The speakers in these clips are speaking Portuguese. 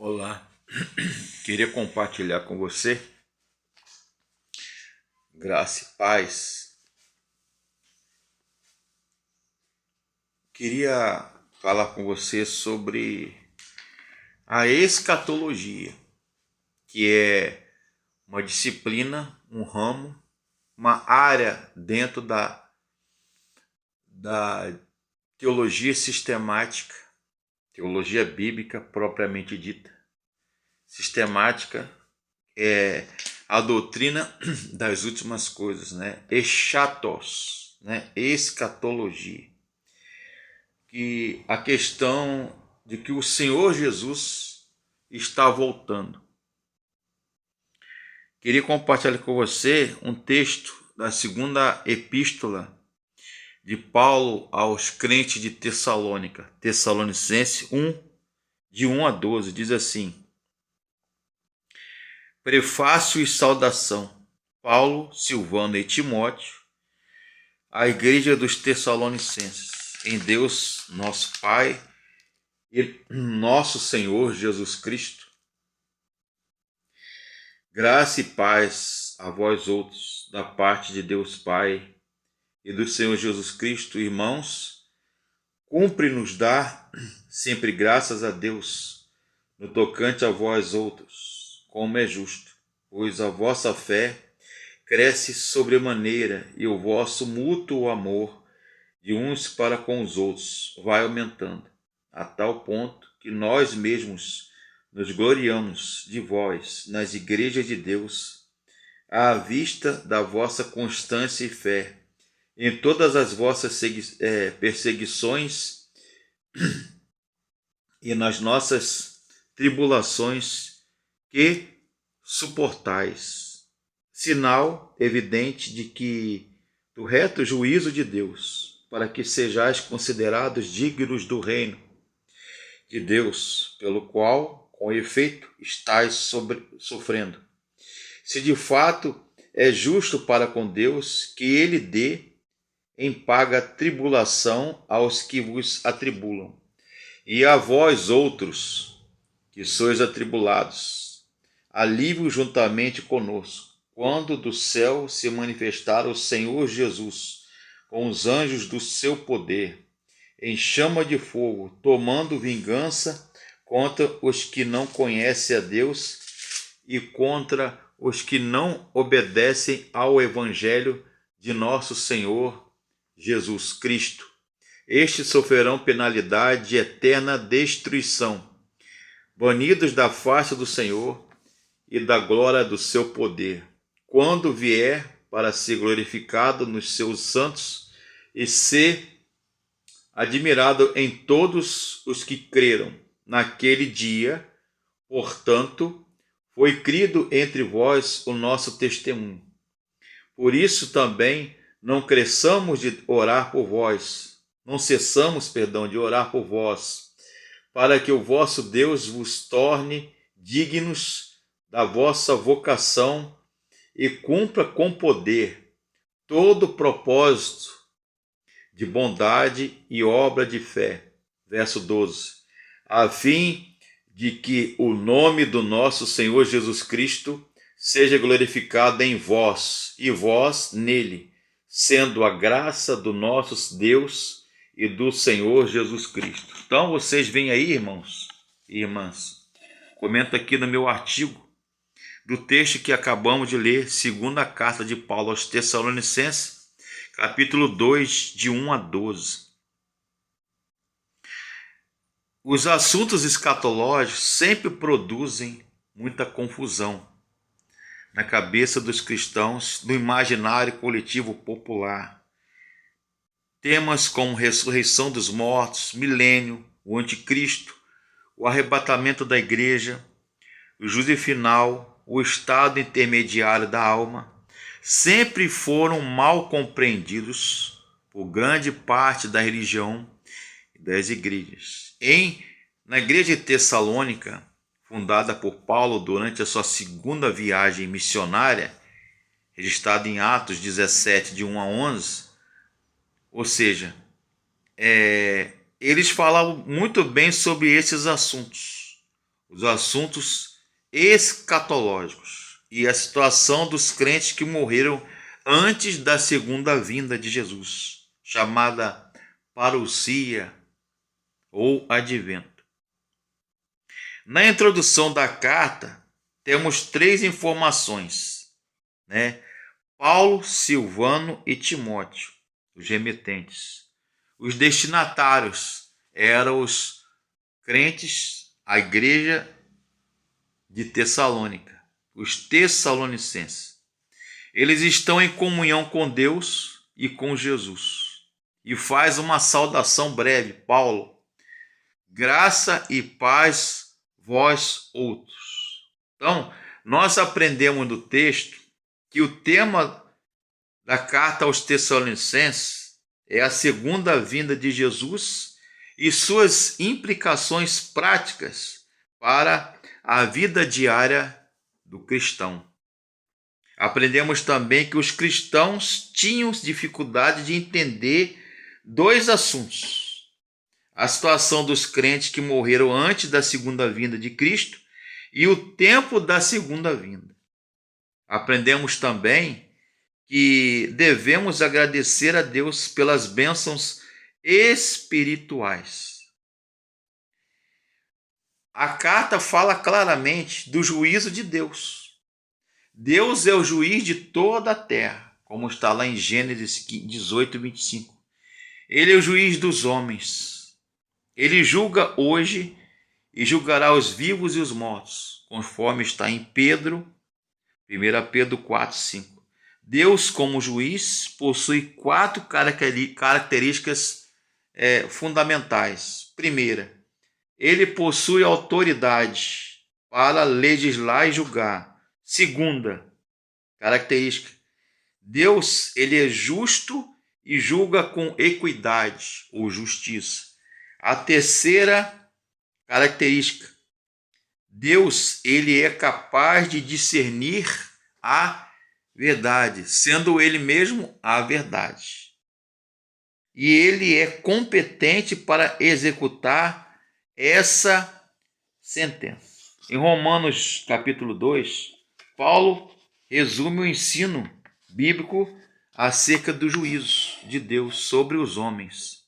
Olá, queria compartilhar com você graça e paz. Queria falar com você sobre a escatologia, que é uma disciplina, um ramo, uma área dentro da teologia sistemática, teologia bíblica propriamente dita. Sistemática é a doutrina das últimas coisas, né? Eschatos, né? Escatologia. Que a questão de que o Senhor Jesus está voltando. Queria compartilhar com você um texto da segunda epístola de Paulo aos crentes de Tessalônica, Tessalonicenses 1, de 1 a 12, diz assim: Prefácio e saudação. Paulo, Silvano e Timóteo, à igreja dos Tessalonicenses, em Deus, nosso Pai e nosso Senhor Jesus Cristo. Graça e paz a vós outros, da parte de Deus Pai e do Senhor Jesus Cristo, irmãos. Cumpre-nos dar sempre graças a Deus no tocante a vós outros, como é justo, pois a vossa fé cresce sobremaneira e o vosso mútuo amor de uns para com os outros vai aumentando, a tal ponto que nós mesmos nos gloriamos de vós nas igrejas de Deus, à vista da vossa constância e fé, em todas as vossas perseguições e nas nossas tribulações que suportais, sinal evidente de que do reto juízo de Deus, para que sejais considerados dignos do reino de Deus, pelo qual, com efeito, estáis sofrendo. Se de fato é justo para com Deus que ele dê em paga tribulação aos que vos atribulam, e a vós outros, que sois atribulados, alívio juntamente conosco, quando do céu se manifestar o Senhor Jesus, com os anjos do seu poder, em chama de fogo, tomando vingança contra os que não conhecem a Deus e contra os que não obedecem ao Evangelho de nosso Senhor Jesus Cristo. Estes sofrerão penalidade de eterna destruição, banidos da face do Senhor e da glória do seu poder, quando vier para ser glorificado nos seus santos e ser admirado em todos os que creram. Naquele dia, portanto, foi crido entre vós o nosso testemunho. Por isso também não cessamos de orar por vós, de orar por vós, para que o vosso Deus vos torne dignos da vossa vocação e cumpra com poder todo o propósito de bondade e obra de fé. Verso 12. A fim de que o nome do nosso Senhor Jesus Cristo seja glorificado em vós e vós nele, sendo a graça do nosso Deus e do Senhor Jesus Cristo. Então vocês veem aí, irmãos e irmãs, comento aqui no meu artigo do texto que acabamos de ler, segunda carta de Paulo aos Tessalonicenses, capítulo 2, de 1 a 12. Os assuntos escatológicos sempre produzem muita confusão na cabeça dos cristãos, no imaginário coletivo popular. Temas como ressurreição dos mortos, milênio, o anticristo, o arrebatamento da igreja, o juízo final, o estado intermediário da alma, sempre foram mal compreendidos por grande parte da religião e das igrejas. Na igreja de Tessalônica, fundada por Paulo durante a sua segunda viagem missionária, registrada em Atos 17, de 1 a 11, ou seja, eles falavam muito bem sobre esses assuntos. os assuntos escatológicos e a situação dos crentes que morreram antes da segunda vinda de Jesus, chamada parousia ou advento. Na introdução da carta, temos 3 informações, né? Paulo, Silvano e Timóteo, os remetentes. Os destinatários eram os crentes, a igreja de Tessalônica, os tessalonicenses. Eles estão em comunhão com Deus e com Jesus. E faz uma saudação breve, Paulo: graça e paz vós outros. Então, nós aprendemos no texto que o tema da carta aos Tessalonicenses é a segunda vinda de Jesus e suas implicações práticas para a vida diária do cristão. Aprendemos também que os cristãos tinham dificuldade de entender 2 assuntos: a situação dos crentes que morreram antes da segunda vinda de Cristo e o tempo da segunda vinda. Aprendemos também que devemos agradecer a Deus pelas bênçãos espirituais. A carta fala claramente do juízo de Deus. Deus é o juiz de toda a terra, como está lá em Gênesis 18, 25. Ele é o juiz dos homens. Ele julga hoje e julgará os vivos e os mortos, conforme está em Pedro, 1 Pedro 4, 5. Deus, como juiz, possui 4 características fundamentais. Primeira, ele possui autoridade para legislar e julgar. Segunda característica, Deus ele é justo e julga com equidade ou justiça. A terceira característica, Deus ele é capaz de discernir a verdade, sendo ele mesmo a verdade. E ele é competente para executar essa sentença. Em Romanos capítulo 2, Paulo resume o ensino bíblico acerca do juízo de Deus sobre os homens,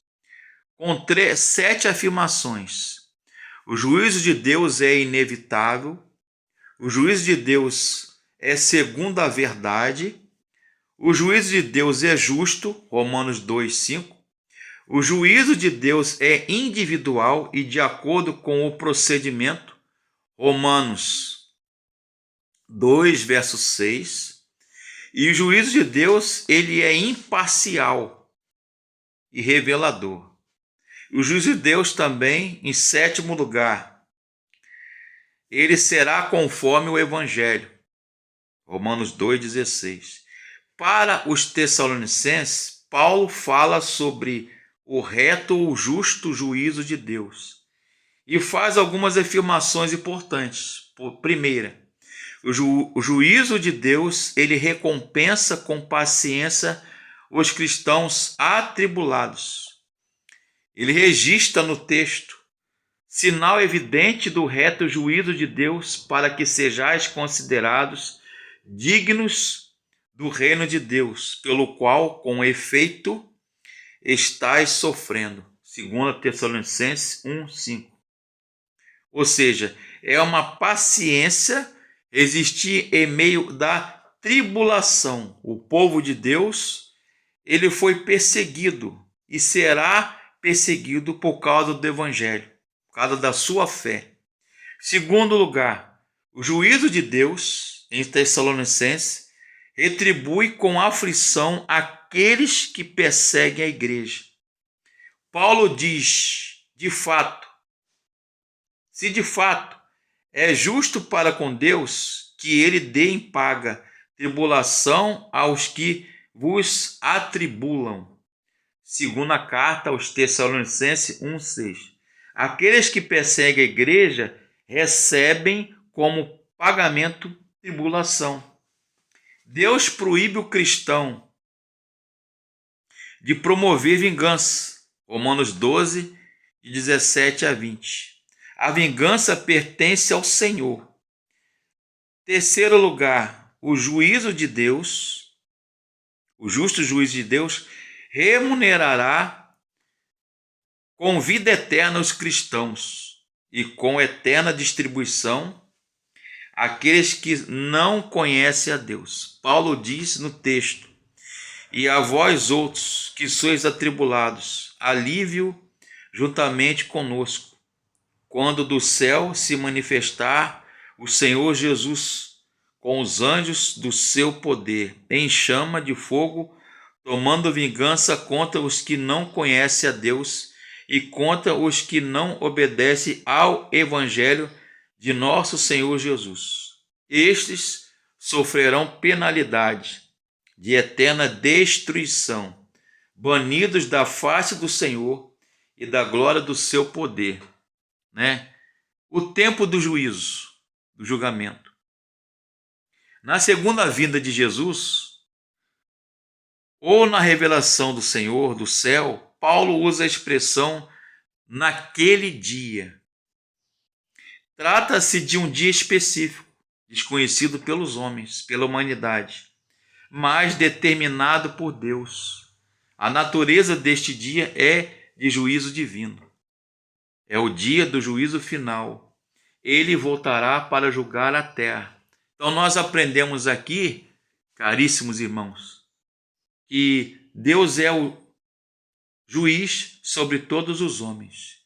com 7 afirmações. O juízo de Deus é inevitável, o juízo de Deus é segundo a verdade, o juízo de Deus é justo, Romanos 2, 5, o juízo de Deus é individual e de acordo com o procedimento, Romanos 2, verso 6, e o juízo de Deus ele é imparcial e revelador. O juízo de Deus também, em 7º lugar, ele será conforme o Evangelho. Romanos 2,16. Para os tessalonicenses, Paulo fala sobre o reto ou justo juízo de Deus e faz algumas afirmações importantes. Primeira, o juízo de Deus ele recompensa com paciência os cristãos atribulados. Ele registra no texto sinal evidente do reto juízo de Deus para que sejais considerados dignos do reino de Deus, pelo qual, com efeito, estais sofrendo. 2 Tessalonicenses 1, 5. Ou seja, é uma paciência existir em meio da tribulação. O povo de Deus, ele foi perseguido e será perseguido por causa do Evangelho, por causa da sua fé. Segundo lugar, o juízo de Deus, em Tessalonicenses, retribui com aflição aqueles que perseguem a igreja. Paulo diz, se de fato é justo para com Deus que ele dê em paga tribulação aos que vos atribulam. Segunda carta aos Tessalonicenses 1,6. Aqueles que perseguem a igreja recebem como pagamento tribulação. Deus proíbe o cristão de promover vingança. Romanos 12, de 17 a 20. A vingança pertence ao Senhor. Terceiro lugar, o juízo de Deus, o justo juízo de Deus, remunerará com vida eterna os cristãos e com eterna distribuição aqueles que não conhecem a Deus. Paulo diz no texto: e a vós outros que sois atribulados, alívio juntamente conosco, quando do céu se manifestar o Senhor Jesus com os anjos do seu poder, em chama de fogo, tomando vingança contra os que não conhecem a Deus e contra os que não obedecem ao Evangelho de nosso Senhor Jesus. Estes sofrerão penalidade de eterna destruição, banidos da face do Senhor e da glória do seu poder. O tempo do juízo, do julgamento. Na segunda vinda de Jesus, ou na revelação do Senhor, do céu, Paulo usa a expressão naquele dia. Trata-se de um dia específico, desconhecido pelos homens, pela humanidade, mas determinado por Deus. A natureza deste dia é de juízo divino. É o dia do juízo final. Ele voltará para julgar a terra. Então nós aprendemos aqui, caríssimos irmãos, que Deus é o juiz sobre todos os homens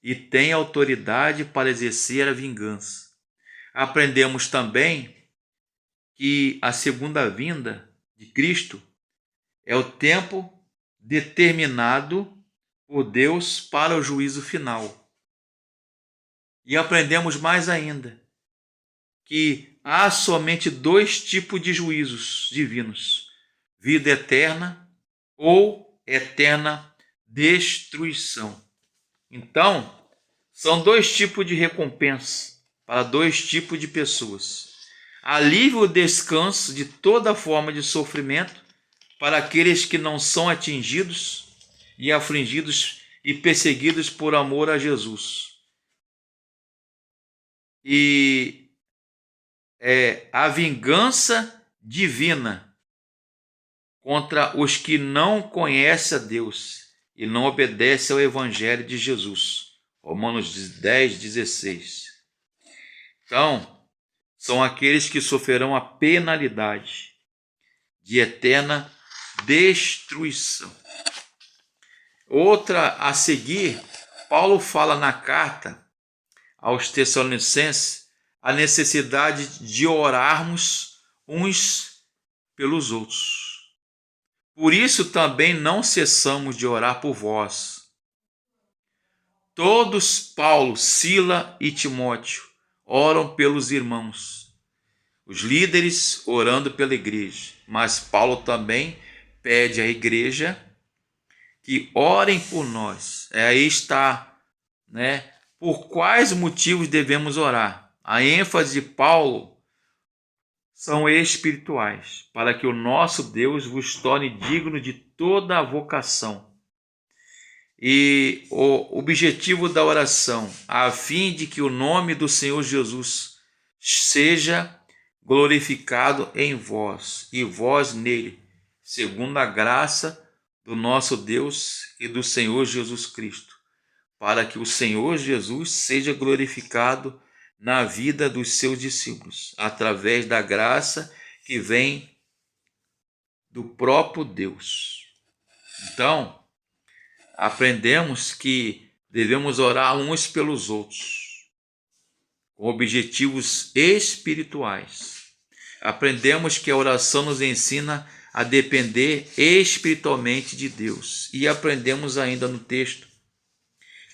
e tem autoridade para exercer a vingança. Aprendemos também que a segunda vinda de Cristo é o tempo determinado por Deus para o juízo final. E aprendemos mais ainda que há somente dois tipos de juízos divinos: vida eterna ou eterna destruição. Então, são dois tipos de recompensa para dois tipos de pessoas: alívio e descanso de toda forma de sofrimento para aqueles que não são atingidos e afligidos e perseguidos por amor a Jesus. E a vingança divina contra os que não conhecem a Deus e não obedecem ao Evangelho de Jesus. Romanos 10, 16. Então, são aqueles que sofrerão a penalidade de eterna destruição. Outra a seguir, Paulo fala na carta aos Tessalonicenses a necessidade de orarmos uns pelos outros. Por isso também não cessamos de orar por vós. Todos, Paulo, Sila e Timóteo, oram pelos irmãos, os líderes orando pela igreja, mas Paulo também pede à igreja que orem por nós. Aí está, por quais motivos devemos orar? A ênfase de Paulo são espirituais, para que o nosso Deus vos torne digno de toda a vocação. E o objetivo da oração, a fim de que o nome do Senhor Jesus seja glorificado em vós e vós nele, segundo a graça do nosso Deus e do Senhor Jesus Cristo, para que o Senhor Jesus seja glorificado na vida dos seus discípulos, através da graça que vem do próprio Deus. Então, aprendemos que devemos orar uns pelos outros, com objetivos espirituais. Aprendemos que a oração nos ensina a depender espiritualmente de Deus. E aprendemos ainda no texto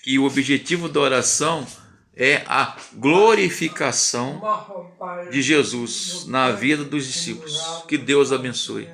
que o objetivo da oração é a glorificação de Jesus na vida dos discípulos. Que Deus abençoe.